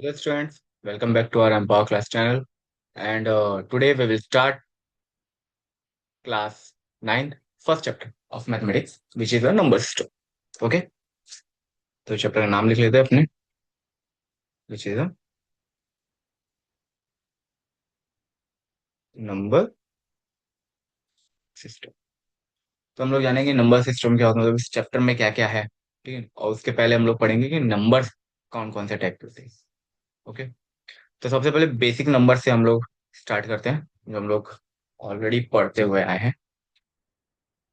Hello students, welcome back to our Empower class channel and today we will start class 9th first chapter of mathematics which is a number system. Okay, तो chapter का नाम लिख लेते हैं अपने which is a number system. तो हम लोग जानेंगे नंबर सिस्टम क्या होता है, मतलब इस चैप्टर में क्या क्या है। ठीक है, और उसके पहले हम लोग पढ़ेंगे कि नंबर कौन कौन से टाइप के होते हैं। ओके, तो सबसे पहले बेसिक नंबर से हम लोग स्टार्ट करते हैं जो हम लोग ऑलरेडी पढ़ते हुए आए हैं।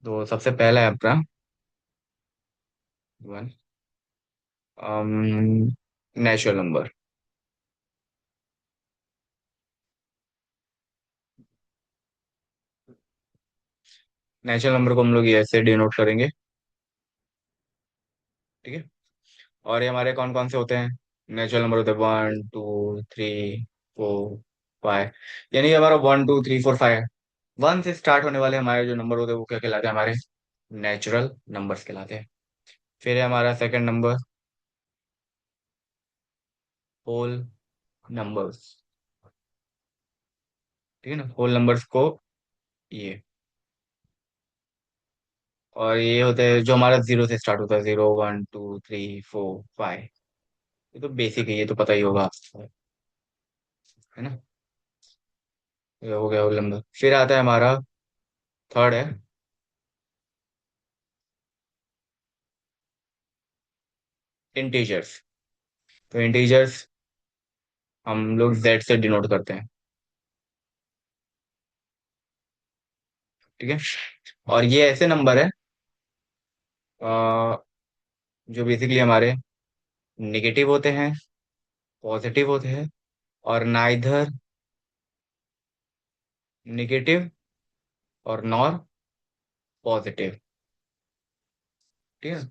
तो सबसे पहला है अपना one natural number. Natural number को हम लोग ये ऐसे डिनोट करेंगे। ठीक है, और ये हमारे कौन कौन से होते हैं। नेचुरल नंबर होते हैं 1 2 3 4 5, यानी हमारा 1 2 3 4 5 वन से स्टार्ट होने वाले हमारे जो नंबर होते हैं वो क्या कहलाते हैं, हमारे नेचुरल नंबर्स कहलाते हैं। फिर है हमारा सेकंड नंबर होल नंबर्स। ठीक है ना, होल नंबर्स को ये, और ये होते हैं जो हमारा जीरो से स्टार्ट होता है, 0 1 2 3 4 5। ये तो बेसिक है, ये तो पता ही होगा आपको, है ना। ये हो गया होल नंबर। फिर आता है हमारा थर्ड है इंटीजर्स। तो इंटीजर्स हम लोग जेड से डिनोट करते हैं। ठीक है, और ये ऐसे नंबर है जो बेसिकली हमारे निगेटिव होते हैं, पॉजिटिव होते हैं, और नाइदर निगेटिव और नॉर पॉजिटिव। ठीक है,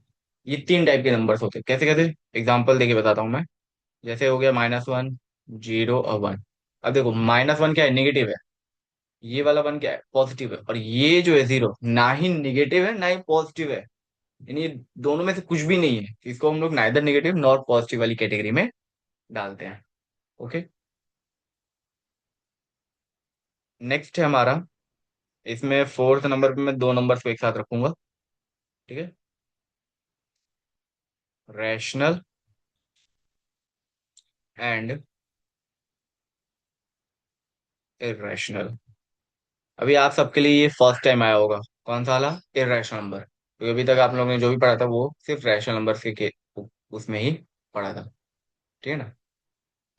ये तीन टाइप के नंबर्स होते हैं। कैसे कैसे एग्जांपल देके बताता हूँ मैं। जैसे हो गया -1 0 और 1। अब देखो -1 क्या है, निगेटिव है। ये वाला 1 क्या है, पॉजिटिव है। और ये जो है जीरो, ना ही निगेटिव है ना ही पॉजिटिव है, यानी ये दोनों में से कुछ भी नहीं है। इसको हम लोग नाइदर नेगेटिव नॉर पॉजिटिव वाली कैटेगरी में डालते हैं। ओके, नेक्स्ट है हमारा, इसमें फोर्थ नंबर पे मैं दो नंबर्स को एक साथ रखूंगा। ठीक है, रैशनल एंड इरेशनल। अभी आप सबके लिए ये फर्स्ट टाइम आया होगा, कौन सा वाला, इरेशनल नंबर, क्योंकि अभी तक आप लोगों ने जो भी पढ़ा था वो सिर्फ रैशनल नंबर के उसमें ही पढ़ा था। ठीक है ना,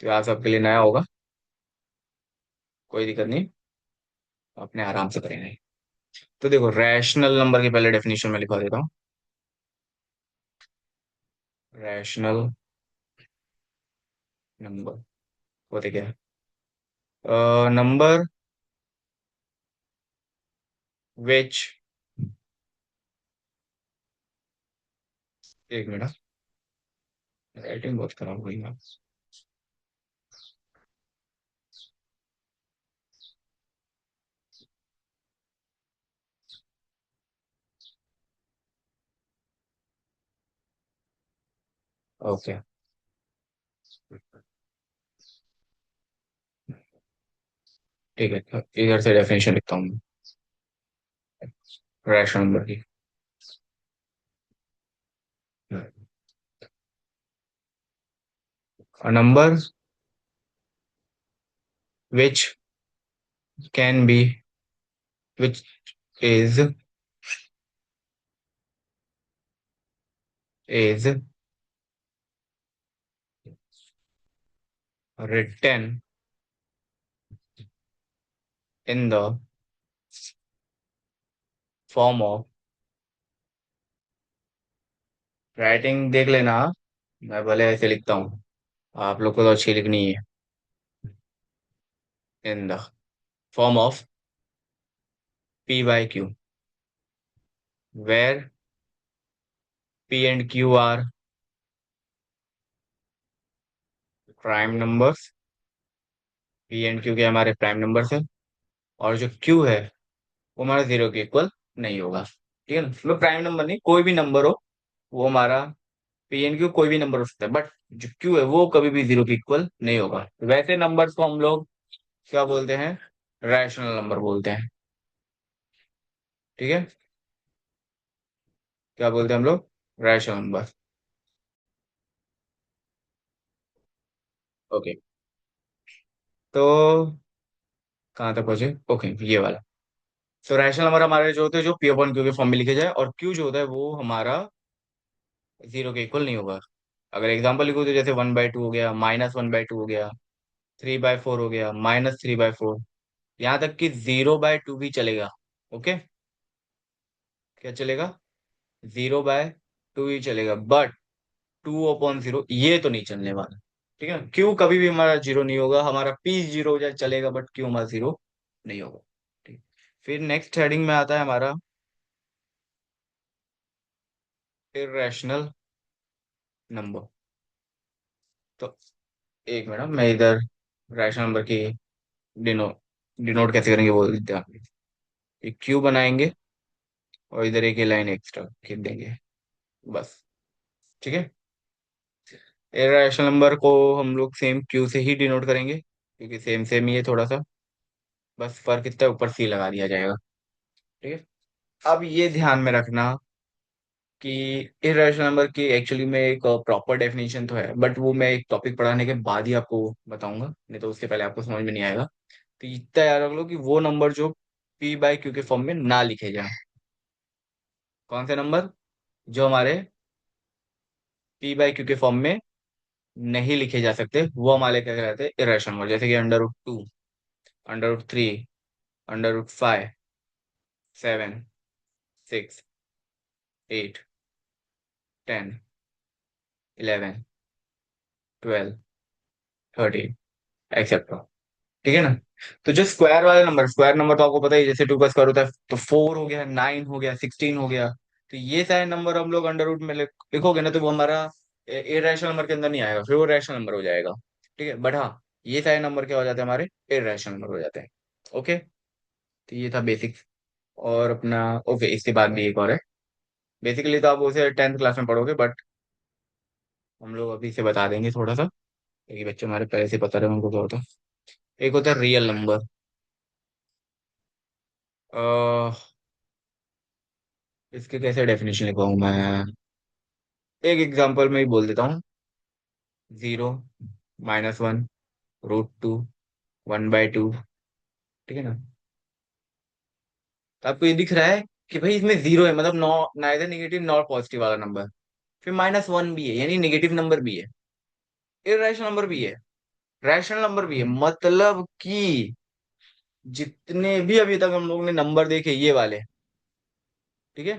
तो आप सबके लिए नया होगा, कोई दिक्कत नहीं, अपने आराम से करेंगे। तो देखो रैशनल नंबर की पहले डेफिनेशन में लिखवा देता हूँ। रैशनल नंबर होते क्या है, नंबर विच, एक मिनट, राइटिंग बहुत खराब हुई है। ओके, ठीक है, तो इधर से डेफिनेशन लिखता हूँ रैशनल नंबर की। A number which can be, which is written in the form of, writing देख लेना, मैं भले ऐसे लिखता हूँ, आप लोग को तो अच्छी लिखनी है। In the form of P/Q, where P and Q are prime numbers. P and Q के हमारे प्राइम नंबर्स है, और जो Q है वो हमारा जीरो के इक्वल नहीं होगा। ठीक है ना, मतलब प्राइम नंबर नहीं, कोई भी नंबर हो वो हमारा पी एन क्यू कोई भी नंबर हो सकता है, बट जो क्यू है वो कभी भी जीरो के इक्वल नहीं होगा। वैसे नंबर्स को हम लोग क्या बोलते हैं? रैशनल नंबर बोलते हैं। ठीक है, क्या बोलते हैं हम लोग? Rational number. ओके, तो कहाँ तक पहुंचे? ओके, ये वाला। तो रैशनल नंबर हमारे जो होते हैं जो पी अपॉन क्यू के फॉर्म में लिखे जाए, और क्यू जो होता है वो हमारा जीरो के इक्वल नहीं होगा। अगर एग्जांपल लिखो तो जैसे 1/2 हो गया, -1/2 हो गया, 3/4 हो गया, -3/4, यहाँ तक कि 0/2 भी चलेगा। ओके, क्या चलेगा? 0/2 ही चलेगा, बट 2/0 ये तो नहीं चलने वाला। ठीक है, क्यू कभी भी हमारा जीरो नहीं होगा, हमारा पी जीरो हो जाए चलेगा, बट क्यू हमारा जीरो नहीं होगा। ठीक। फिर नेक्स्ट हेडिंग में आता है हमारा इरेशनल नंबर। तो एक मिनट, मैं इधर रैशनल नंबर की डिनो डिनोट कैसे करेंगे वो ध्यान दीजिए। एक क्यू बनाएंगे और इधर एक लाइन एक्स्ट्रा खींच देंगे, बस। ठीक है, इरेशनल नंबर को हम लोग सेम क्यू से ही डिनोट करेंगे, क्योंकि सेम सेम ही है थोड़ा सा, बस फर्क इतना है, ऊपर सी लगा दिया जाएगा। ठीक है, अब ये ध्यान में रखना कि इरेशनल नंबर की एक्चुअली में एक प्रॉपर डेफिनेशन तो है, बट वो मैं एक टॉपिक पढ़ाने के बाद ही आपको बताऊंगा, नहीं तो उसके पहले आपको समझ में नहीं आएगा। तो इतना याद रख लो कि वो नंबर जो पी बाय क्यू के फॉर्म में ना लिखे जाए। कौन से नंबर? जो हमारे पी बाय क्यू के फॉर्म में नहीं लिखे जा सकते, वो हमारे क्या कहलाते हैं? Irrational number. जैसे कि √2, √3, √5, 7, 6, 8, 10, 11, 12, 13, एक्सेट्रा। ठीक है ना? तो जो स्क्वायर वाले नंबर, स्क्वायर नंबर तो आपको पता ही है, जैसे 2 का स्क्वायर होता है, तो 4 हो गया, 9 हो गया, 16 हो गया। तो ये सारे नंबर हम लोग अंडर रूट में लिखोगे ना, तो वो हमारा इरेशनल नंबर के अंदर नहीं आएगा, फिर वो रैशनल नंबर हो जाएगा। ठीक है, बट हाँ, ये सारे नंबर क्या हो जाते हैं? हमारे इरेशनल नंबर हो जाते हैं। ओके, तो ये था बेसिक। और अपना ओके, इसके बाद भी एक और है। बेसिकली तो आप उसे 10th क्लास में पढ़ोगे, बट हम लोग अभी से बता देंगे थोड़ा सा, क्योंकि बच्चे हमारे पहले से पता रहे उनको क्या होता है। एक होता है रियल नंबर। इसके कैसे डेफिनेशन लिखवाऊं मैं? एक एग्जांपल में ही बोल देता हूँ। 0, -1, √2, 1/2। ठीक है ना? तो आपको ये दिख रहा है कि भाई इसमें जीरो है, मतलब नॉ नाइदर निगेटिव नॉर पॉजिटिव वाला नंबर। फिर -1 भी है, यानी निगेटिव नंबर भी है, इरेशनल नंबर भी है, रैशनल नंबर भी है। मतलब कि जितने भी अभी तक हम लोगों ने नंबर देखे ये वाले, ठीक है,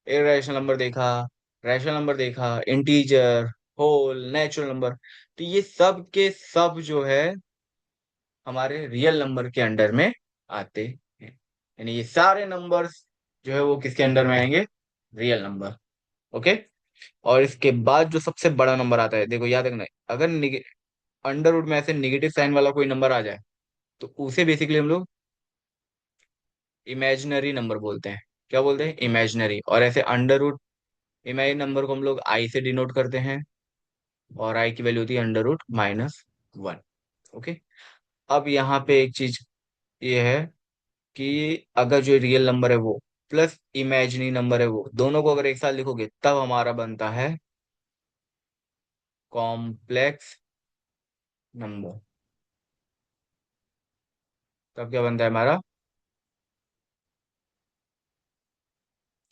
इरेशनल नंबर देखा, रैशनल नंबर देखा, इंटीजर, होल, नेचुरल नंबर, तो ये सब के सब जो है हमारे रियल नंबर के अंडर में आते हैं। यानी ये सारे नंबर्स जो है वो किसके अंडर में आएंगे? Real number. ओके, और इसके बाद जो सबसे बड़ा नंबर आता है, देखो याद रखना, अगर अंडर रूट में ऐसे निगेटिव साइन वाला कोई नंबर आ जाए, तो उसे बेसिकली हम लोग इमेजिनरी नंबर बोलते हैं। क्या बोलते हैं? इमेजिनरी। और ऐसे अंडर रूट इमेजिनरी नंबर को हम लोग आई से डिनोट करते हैं, और आई की वैल्यू होती है √-1। ओके, अब यहाँ पे एक चीज ये है कि अगर जो रियल नंबर है वो प्लस इमेजिनरी नंबर है वो दोनों को अगर एक साथ लिखोगे, तब हमारा बनता है कॉम्प्लेक्स नंबर। तब क्या बनता है हमारा?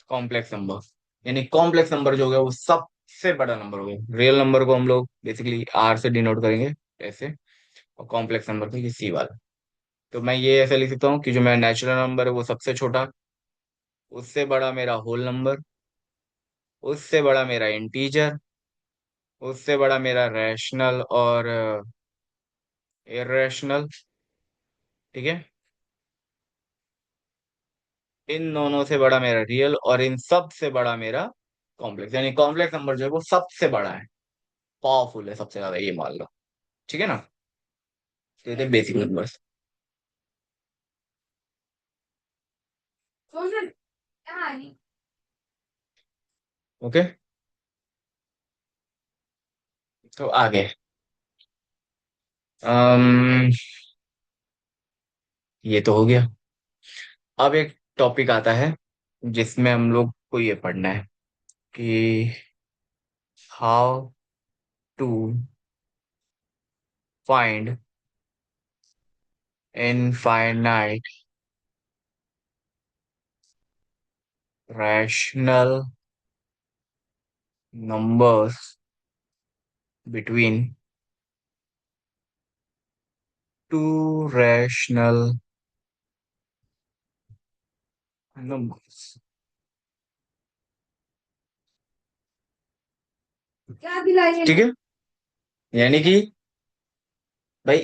Complex number. यानी कॉम्प्लेक्स नंबर जो हो गया वो सबसे बड़ा नंबर हो गया। रियल नंबर को हम लोग बेसिकली आर से डिनोट करेंगे ऐसे, और कॉम्प्लेक्स नंबर को ये सी वाला। तो मैं ये ऐसे लिख सकता हूँ कि जो मेरा नेचुरल नंबर है वो सबसे छोटा, उससे बड़ा मेरा होल नंबर, उससे बड़ा मेरा इंटीजर, उससे बड़ा मेरा रैशनल और इरेशनल। ठीक है, इन दोनों से बड़ा मेरा रियल, और इन सब से बड़ा मेरा कॉम्प्लेक्स। यानी कॉम्प्लेक्स नंबर जो है वो सबसे बड़ा है, पावरफुल है सबसे ज्यादा, ये मान लो। ठीक है ना? तो ये थे बेसिक नंबर्स। ओके, तो आगे अम्म ये तो हो गया। अब एक टॉपिक आता है जिसमें हम लोग को ये पढ़ना है कि how to find infinite rational numbers between two rational numbers. क्या दिलाइए ठीक है। यानी कि भाई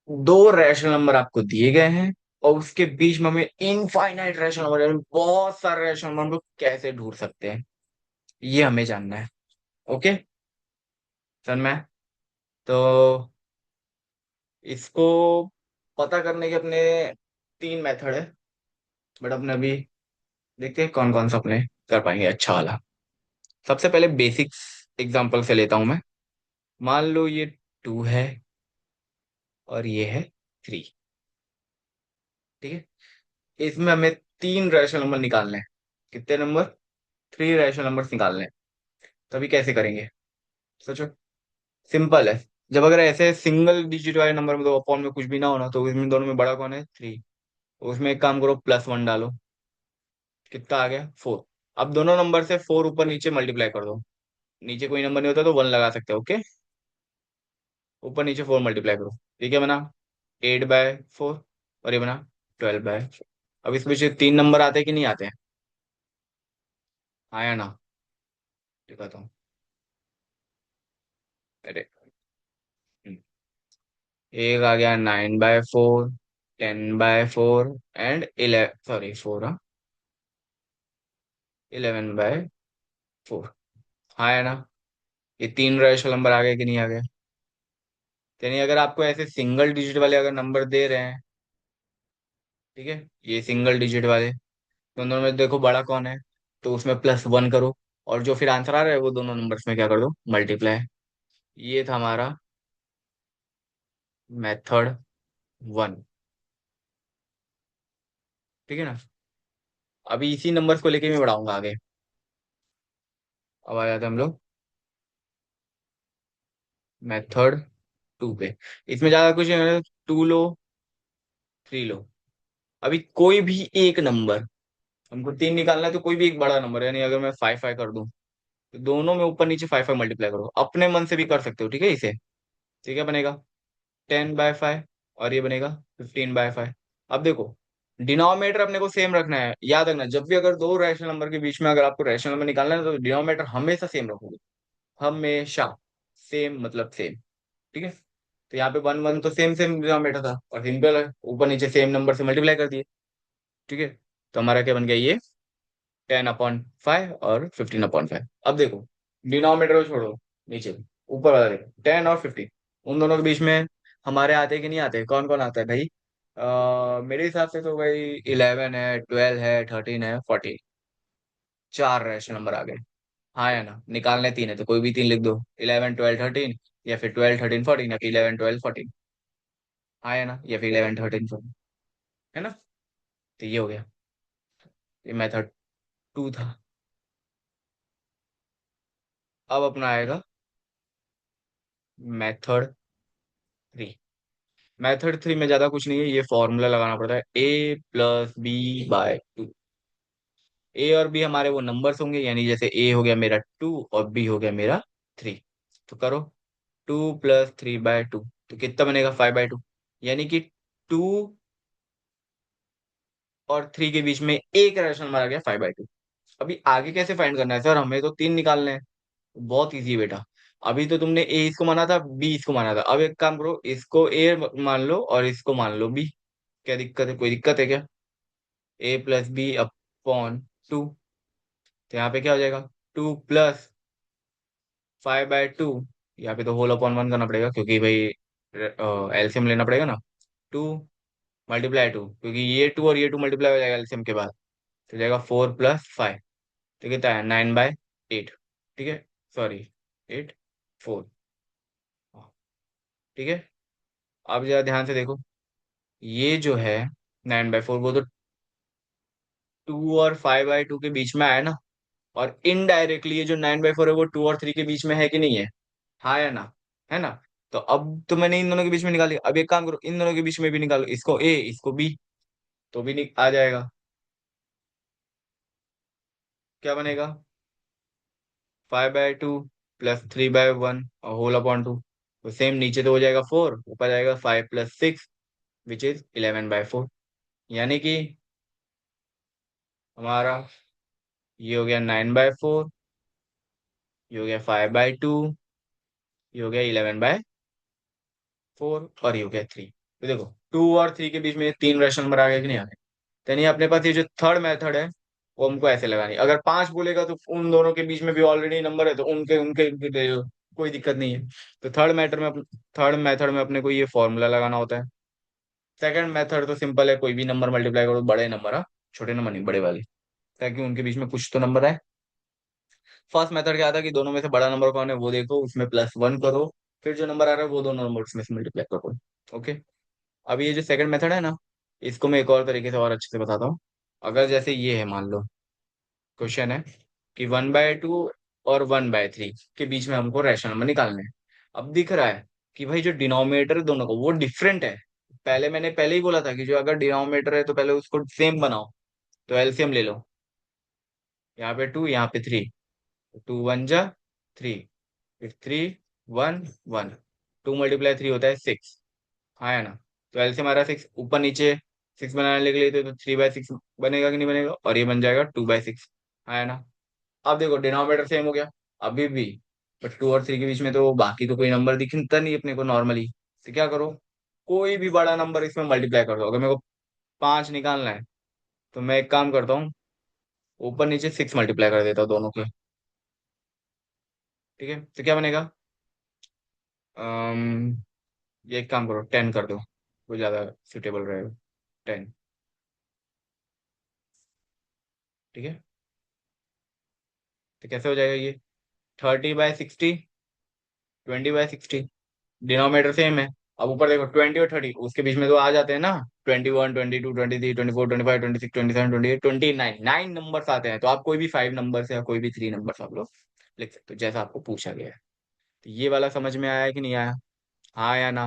दो रैशनल नंबर आपको दिए गए हैं और उसके बीच में हमें इनफाइनाइट रैशनल नंबर यानी बहुत सारे रैशनल नंबर को कैसे ढूंढ सकते हैं, ये हमें जानना है। ओके सर मैं तो इसको पता करने के अपने तीन मेथड है, बट अपने अभी देखते हैं कौन कौन सा अपने कर पाएंगे अच्छा वाला। सबसे पहले बेसिक्स एग्जांपल से लेता हूं मैं। मान लो ये टू है और ये है थ्री। ठीक है, इसमें हमें तीन रैशनल नंबर निकालने हैं। कितने नंबर? थ्री रैशनल नंबर निकालने हैं। तभी कैसे करेंगे सोचो। सिंपल है। जब अगर ऐसे सिंगल डिजिट वाले नंबर में दो अपॉन में कुछ भी ना होना तो इसमें दोनों में बड़ा कौन है? थ्री। उसमें एक काम करो प्लस वन डालो। कितना आ गया? फोर। अब दोनों नंबर से फोर ऊपर नीचे मल्टीप्लाई कर दो। नीचे कोई नंबर नहीं होता तो वन लगा सकते हो। ओके, ऊपर नीचे फोर मल्टीप्लाई करो। ये क्या बना? 8/4। और ये बना 12/4। अब इसमें से तीन नंबर आते हैं कि नहीं आते हैं? आया ना? दिखाता हूँ। अरे एक आ गया 9/4, 10/4 एंड 11, सॉरी फोर, हाँ 11/4। हाँ है ना? ये तीन रेशनल नंबर आ गए कि नहीं आ गए? यानी अगर आपको ऐसे सिंगल डिजिट वाले अगर नंबर दे रहे हैं, ठीक है, ये सिंगल डिजिट वाले दोनों में देखो बड़ा कौन है, तो उसमें प्लस वन करो। और जो फिर आंसर आ रहा है वो दोनों नंबर्स में क्या कर दो? मल्टीप्लाई। ये था हमारा मेथड वन। ठीक है ना? अभी इसी नंबर्स को लेके मैं बढ़ाऊंगा आगे। अब आ जाते हैं हम लोग मेथड टू पे। इसमें ज्यादा कुछ नहीं है, टू लो, थ्री लो। अभी कोई भी एक नंबर, हमको तीन निकालना है तो कोई भी एक बड़ा नंबर, यानी अगर मैं फाइव फाइव कर दूं तो दोनों में ऊपर नीचे फाइव फाइव मल्टीप्लाई करो। अपने मन से भी कर सकते हो, ठीक है इसे। तो क्या बनेगा? 10/5 और ये बनेगा 15/5। अब देखो डिनोमिनेटर अपने को सेम रखना है। याद रखना जब भी अगर दो रैशनल नंबर के बीच में अगर आपको रैशनल नंबर निकालना है तो डिनोमिनेटर हमेशा सेम रखोगे। हमेशा सेम मतलब सेम। ठीक है, तो यहाँ पे वन वन तो सेम सेम डिनोमिनेटर था और सिंपल है, ऊपर नीचे सेम नंबर से मल्टीप्लाई कर दिए। ठीक है, तो हमारा क्या बन गया? ये 10/5 और 15/5। अब देखो डिनोमिनेटर को छोड़ो, नीचे ऊपर वाला देखो 10 और 15, उन दोनों के बीच में हमारे आते कि नहीं आते? कौन कौन आता है भाई? मेरे हिसाब से तो भाई 11 है, 12 है, 13 है, 14। चार रैशनल नंबर आ गए। हाँ या ना? निकालने तीन है तो कोई भी तीन लिख दो, 11 12 13, या फिर 12 13 14, या फिर 11 12 14। हाँ या ना? या फिर 11 13 14, है ना? तो ये हो गया, ये मेथड टू था। अब अपना आएगा मेथड थ्री। मेथड थ्री में ज्यादा कुछ नहीं है, ये फॉर्मूला लगाना पड़ता है A + B/2। ए और बी हमारे वो नंबर्स होंगे, यानी जैसे ए हो गया मेरा टू और बी हो गया मेरा थ्री। तो करो 2 + 3/2, तो कितना बनेगा? 5/2। यानी कि टू और थ्री के बीच में एक रेशनल नंबर आ गया 5/2। अभी आगे कैसे फाइंड करना है सर? हमें तो तीन निकालने हैं। बहुत इजी है बेटा। अभी तो तुमने ए इसको माना था, बी इसको माना था। अब एक काम करो, इसको ए मान लो और इसको मान लो बी। क्या दिक्कत है? कोई दिक्कत है क्या? A + B/2। तो यहाँ पे क्या हो जाएगा? 2 + 5/2। यहाँ पे तो होल अपॉन वन करना पड़ेगा क्योंकि भाई एलसीएम लेना पड़ेगा ना। 2 × 2 क्योंकि ये टू और ये टू मल्टीप्लाई हो जाएगा एलसीएम के बाद। तो हो जाएगा 4 + 5। तो कितना है? 9/8। ठीक है, सॉरी 8 4। ठीक है। अब जरा ध्यान से देखो, ये जो है 9/4, वो तो 2 और 5/2 के बीच में आया ना। और इनडायरेक्टली ये जो 9/4 है वो 2 और 3 के बीच में है कि नहीं है? हाँ या ना? है ना? तो अब तो मैंने इन दोनों के बीच में निकाली, अब एक काम करो, इन दोनों के बीच में भी निकालो, इसको ए इसको बी, तो भी आ जाएगा। क्या बनेगा? 5/2 +3/1 और होल अपॉन 2। तो सेम नीचे तो हो जाएगा 4, ऊपर जाएगा 5 + 6 विच इज 11/4। यानी कि हमारा ये हो गया 9/4, ये हो गया 5/2, ये हो गया 11/4, और ये हो गया 3। तो देखो 2 और 3 के बीच में 3 रैशनल नंबर आ गए कि नहीं आ गए? यानी अपने पास ये जो थर्ड मेथड है वो हमको ऐसे लगानी है। अगर 5 बोलेगा तो उन दोनों के बीच में भी ऑलरेडी नंबर है, तो उनके उनके, उनके दे दो, कोई दिक्कत नहीं है। तो थर्ड मेथड में अपने को ये फॉर्मूला लगाना होता है। सेकंड मेथड तो सिंपल है, कोई भी नंबर मल्टीप्लाई करो, बड़े नंबर, हाँ, छोटे नंबर नहीं, बड़े वाले, ताकि उनके बीच में कुछ तो नंबर आए। फर्स्ट मेथड क्या था कि दोनों में से बड़ा नंबर कौन है वो देखो, उसमें +1 करो, फिर जो नंबर आ रहा है वो दोनों नंबर उसमें से मल्टीप्लाई करो। ओके। अब ये जो सेकंड मेथड है ना, इसको मैं एक और तरीके से और अच्छे से बताता हूँ। अगर जैसे ये है, मान लो क्वेश्चन है कि 1/2 और 1/3 के बीच में हमको रैशनल नंबर निकालने हैं। अब दिख रहा है कि भाई जो डिनोमिनेटर दोनों का वो डिफरेंट है। मैंने पहले ही बोला था कि जो अगर डिनोमिनेटर है तो पहले उसको सेम बनाओ, तो एलसीएम ले लो। यहाँ पे 2, यहाँ पे 3, 2 × 1 = 3, फिर 3 × 1 = 1, 2 × 3 होता है 6। हाँ है ना? तो एलसीएम हमारा 6, ऊपर नीचे 6 बनाने के लिए तो 3/6 बनेगा कि नहीं बनेगा, और ये बन जाएगा 2/6। हाँ है ना? अब देखो डिनोमिनेटर सेम हो गया अभी भी, बट 2 और 3 के बीच में तो बाकी तो कोई नंबर दिखता नहीं अपने को नॉर्मली। तो क्या करो, कोई भी बड़ा नंबर इसमें मल्टीप्लाई कर दो। अगर मेरे को 5 निकालना है तो मैं एक काम करता हूँ, ऊपर नीचे 6 मल्टीप्लाई कर देता हूँ दोनों के। ठीक है, तो क्या बनेगा? अम्म ये एक काम करो, 10 कर दो, वो ज्यादा सुटेबल रहेगा। 10। ठीक है, तो कैसे हो जाएगा ये? 30/60, 20/60, डिनोमिनेटर सेम है। अब ऊपर देखो 20 और 30, उसके बीच में तो आ जाते हैं ना, 21, 22, 23, 24, 25, 26, 27, 28, 29, 9 नंबर्स आते हैं। तो आप कोई भी 5 नंबर्स या कोई भी 3 नंबर्स आप लोग लिख सकते हो, जैसा आपको पूछा गया है। तो ये वाला समझ में आया कि नहीं आया? हाँ या ना?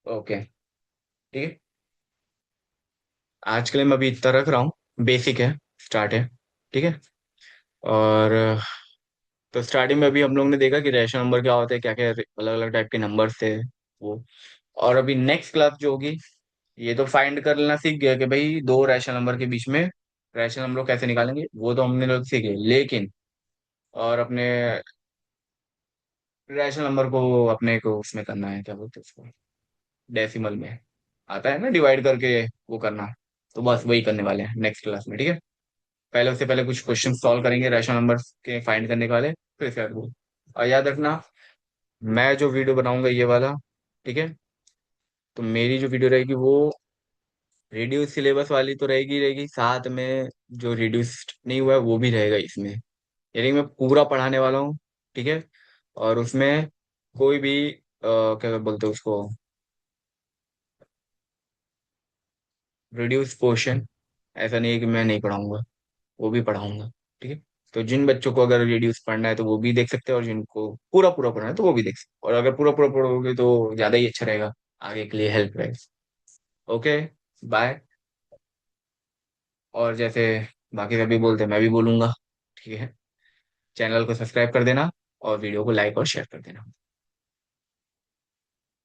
ओके। ठीक है, आज के लिए मैं अभी इतना रख रहा हूँ। बेसिक है, स्टार्ट है। ठीक है। और तो स्टार्टिंग में अभी हम लोग ने देखा कि रैशनल नंबर क्या होते हैं, क्या क्या अलग अलग टाइप के नंबर्स थे वो। और अभी नेक्स्ट क्लास जो होगी, ये तो फाइंड कर लेना सीख गया कि भाई दो रैशनल नंबर के बीच में रैशनल नंबर कैसे निकालेंगे, वो तो हमने लोग सीखे। लेकिन और अपने रैशनल नंबर को अपने को उसमें करना है, क्या बोलते हैं उसको, डेसिमल में आता है ना, डिवाइड करके वो करना। तो बस वही करने वाले हैं नेक्स्ट क्लास में। ठीक है, पहले उससे पहले कुछ क्वेश्चन सॉल्व करेंगे रैशनल नंबर के फाइंड करने के वाले, फिर इसके बाद वो। और याद रखना, मैं जो वीडियो बनाऊंगा ये वाला, ठीक है, तो मेरी जो वीडियो रहेगी वो रिड्यूस सिलेबस वाली तो रहेगी रहेगी, साथ में जो रिड्यूस्ड नहीं हुआ है वो भी रहेगा इसमें। यानी मैं पूरा पढ़ाने वाला हूँ। ठीक है। और उसमें कोई भी क्या बोलते हैं उसको, रिड्यूस पोर्शन, ऐसा नहीं है कि मैं नहीं पढ़ाऊंगा, वो भी पढ़ाऊंगा। ठीक है। तो जिन बच्चों को अगर रिड्यूस पढ़ना है तो वो भी देख सकते हैं, और जिनको पूरा पूरा पढ़ना है तो वो भी देख सकते हैं। और अगर पूरा पूरा पढ़ोगे तो ज्यादा ही अच्छा रहेगा, आगे के लिए हेल्प रहेगा। Okay, bye. और जैसे बाकी सभी बोलते हैं मैं भी बोलूंगा। ठीक है, चैनल को सब्सक्राइब कर देना और वीडियो को लाइक और शेयर कर देना।